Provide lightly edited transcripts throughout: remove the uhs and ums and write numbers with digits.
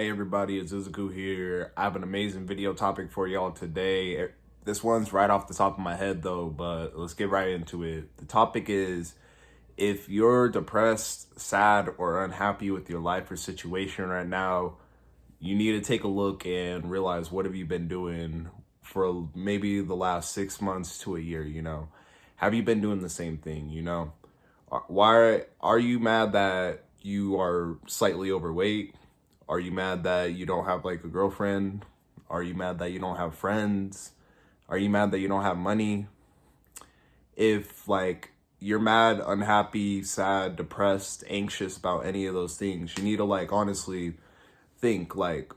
Hey everybody, it's Izuku here. I have an amazing video topic for y'all today. This one's right off the top of my head though, but let's get right into it. The topic is if you're depressed, sad, or unhappy with your life or situation right now, you need to take a look and realize what have you been doing for maybe the last 6 months to a year, Have you been doing the same thing, Why are you mad that you are slightly overweight? Are you mad that you don't have like a girlfriend? Are you mad that you don't have friends? Are you mad that you don't have money? If like you're mad, unhappy, sad, depressed, anxious about any of those things, you need to like honestly think like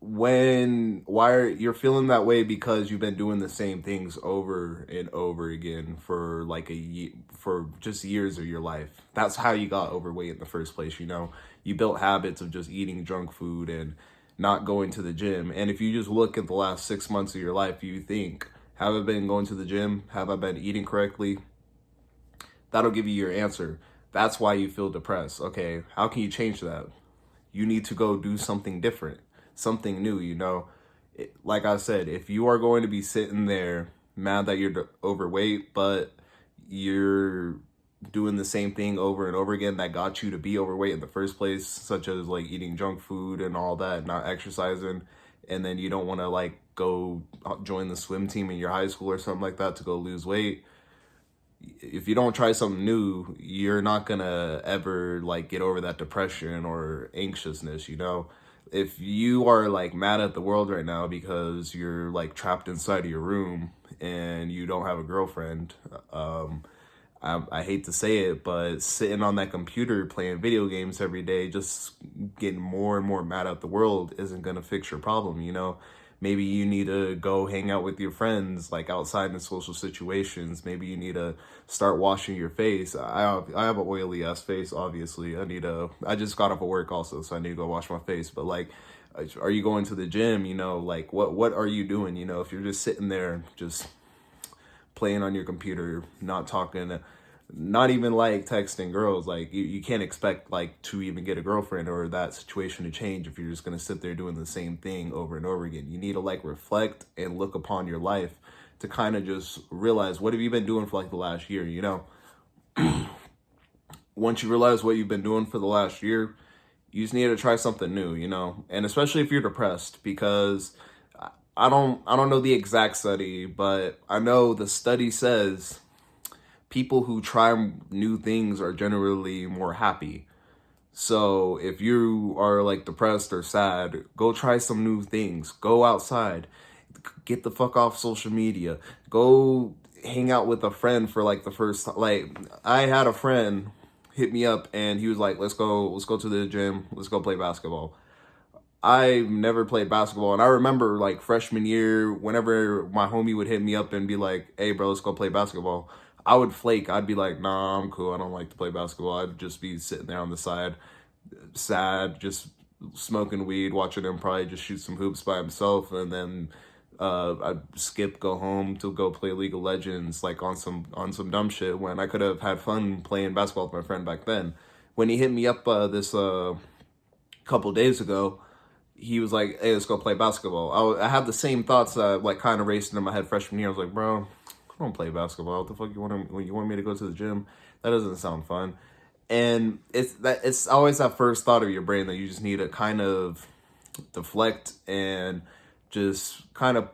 you're feeling that way because you've been doing the same things over and over again for like for just years of your life. That's how you got overweight in the first place. You built habits of just eating junk food and not going to the gym. And if you just look at the last 6 months of your life, you think, have I been going to the gym? Have I been eating correctly? That'll give you your answer. That's why you feel depressed. Okay, how can you change that? You need to go do something different, something new. Like I said, if you are going to be sitting there mad that you're overweight, but you're doing the same thing over and over again that got you to be overweight in the first place, such as like eating junk food and all that, not exercising, and then you don't want to like go join the swim team in your high school or something like that to go lose weight. If you don't try something new, you're not gonna ever like get over that depression or anxiousness. If you are like mad at the world right now because you're like trapped inside of your room and you don't have a girlfriend, I hate to say it, but sitting on that computer playing video games every day, just getting more and more mad at the world isn't gonna fix your problem. Maybe you need to go hang out with your friends, like outside in social situations. Maybe you need to start washing your face. I have an oily ass face, obviously. I just got off of work also, so I need to go wash my face. But like, are you going to the gym? Like what are you doing? If you're just sitting there, just playing on your computer, not talking, not even like texting girls, like you can't expect like to even get a girlfriend or that situation to change if you're just going to sit there doing the same thing over and over again. You need to like reflect and look upon your life to kind of just realize, what have you been doing for like the last year. Once you realize what you've been doing for the last year, you just need to try something new. And especially if you're depressed, because I don't know the exact study, but I know the study says people who try new things are generally more happy. So if you are like depressed or sad, go try some new things. Go outside. Get the fuck off social media. Go hang out with a friend for like the first time. Like, I had a friend hit me up and he was like, let's go to the gym. Let's go play basketball. I've never played basketball, and I remember like freshman year, whenever my homie would hit me up and be like, "Hey, bro, let's go play basketball," I would flake. I'd be like, "Nah, I'm cool. I don't like to play basketball." I'd just be sitting there on the side, sad, just smoking weed, watching him probably just shoot some hoops by himself, and then I'd skip, go home to go play League of Legends, like on some dumb shit when I could have had fun playing basketball with my friend back then. When he hit me up this couple days ago, he was like, "Hey, let's go play basketball." I had the same thoughts like kind of racing in my head freshman year. I was like, "Bro, I don't play basketball. What the fuck you want me to go to the gym? That doesn't sound fun." And it's always that first thought of your brain that you just need to kind of deflect and just kind of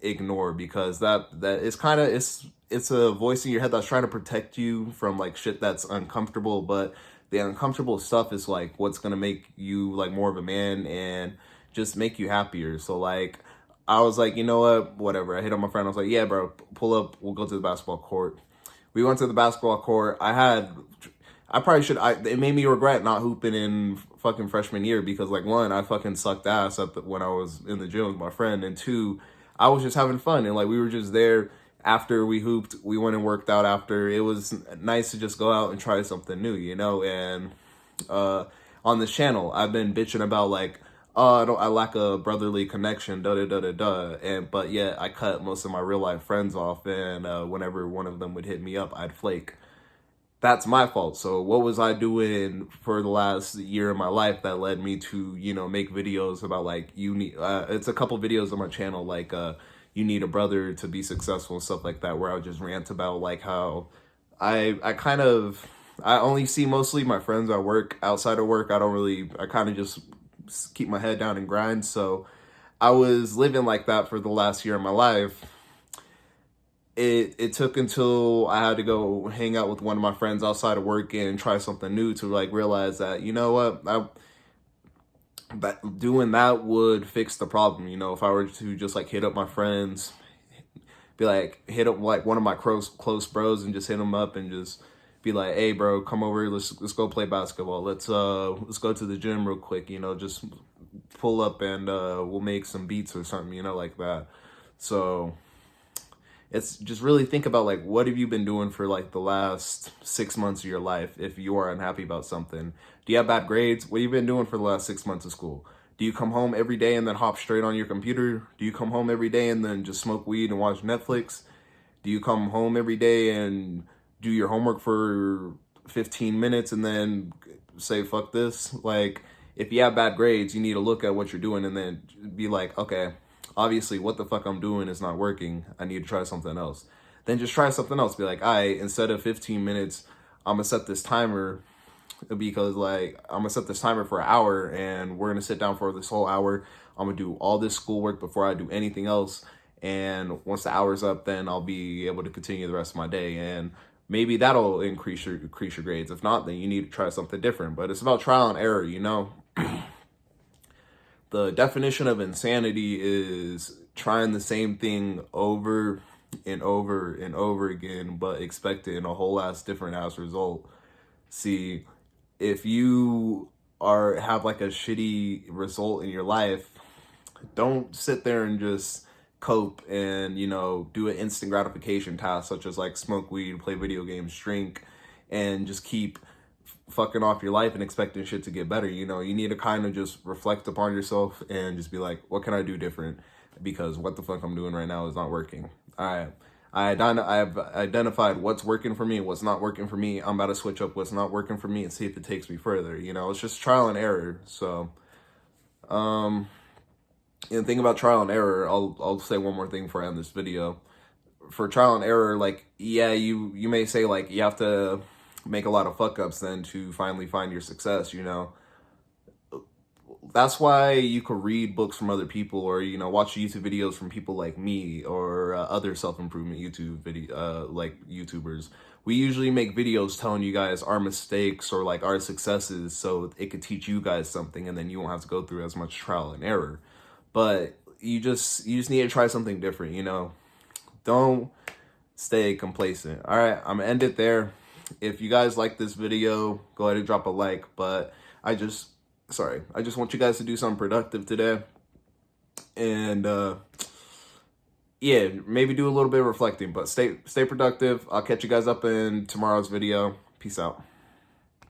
ignore, because that is kind of it's a voice in your head that's trying to protect you from like shit that's uncomfortable, but the uncomfortable stuff is like what's gonna make you like more of a man and just make you happier. So like I was like, you know what, whatever. I hit on my friend. I was like, yeah, bro, pull up. We'll go to the basketball court. We went to the basketball court. I probably should. It made me regret not hooping in fucking freshman year, because like, one, I fucking sucked ass when I was in the gym with my friend, and two, I was just having fun, and like we were just there. After we hooped, we went and worked out after. It was nice to just go out and try something new. And on this channel, I've been bitching about like, oh, I lack a brotherly connection, da da da da da. And but yet I cut most of my real life friends off, and whenever one of them would hit me up, I'd flake. that's my fault. So what was I doing for the last year of my life that led me to, you know, make videos about like you need it's a couple videos on my channel like you need a brother to be successful and stuff like that, where I would just rant about like how I only see mostly my friends at work. Outside of work, I kind of just keep my head down and grind. So I was living like that for the last year of my life. It took until I had to go hang out with one of my friends outside of work and try something new to like realize that, you know what, that doing that would fix the problem. You know, if I were to just like hit up my friends, be like hit up like one of my close bros and just hit them up and just be like, hey bro, come over, let's go play basketball. Let's go to the gym real quick, you know, just pull up and we'll make some beats or something, you know, like that. So it's just really think about like what have you been doing for like the last 6 months of your life. If you are unhappy about something, do you have bad grades? What have you been doing for the last 6 months of school? Do you come home every day and then hop straight on your computer? Do you come home every day and then just smoke weed and watch Netflix? Do you come home every day and do your homework for 15 minutes and then say fuck this? Like, if you have bad grades, you need to look at what you're doing and then be like, okay, obviously what the fuck I'm doing is not working. I need to try something else. Then just try something else. Be like, all right, instead of 15 minutes, I'm gonna set this timer, because like I'm gonna set this timer for an hour and we're gonna sit down for this whole hour. I'm gonna do all this schoolwork before I do anything else. And once the hour's up, then I'll be able to continue the rest of my day. And maybe that'll increase your grades. If not, then you need to try something different. But it's about trial and error, you know? The definition of insanity is trying the same thing over and over and over again, but expecting a whole ass different ass result. See, if you have like a shitty result in your life, don't sit there and just cope and, you know, do an instant gratification task such as like smoke weed, play video games, drink, and just keep fucking off your life and expecting shit to get better. You know, you need to kind of just reflect upon yourself and just be like, what can I do different? Because what the fuck I'm doing right now is not working. All right. I've identified what's working for me, what's not working for me. I'm about to switch up what's not working for me and see if it takes me further. You know, it's just trial and error. So, and the thing about trial and error, I'll say one more thing before I end this video. For trial and error, like, yeah, you may say like you have to make a lot of fuck ups then to finally find your success, you know. That's why you could read books from other people, or, you know, watch YouTube videos from people like me or other self-improvement like YouTubers. We usually make videos telling you guys our mistakes or like our successes so it could teach you guys something, and then you won't have to go through as much trial and error. But you just need to try something different, you know. Don't stay complacent. All right, I'm gonna end it there. If you guys like this video, go ahead and drop a like. But I just want you guys to do something productive today. And yeah, maybe do a little bit of reflecting, but stay productive. I'll catch you guys up in tomorrow's video. Peace out.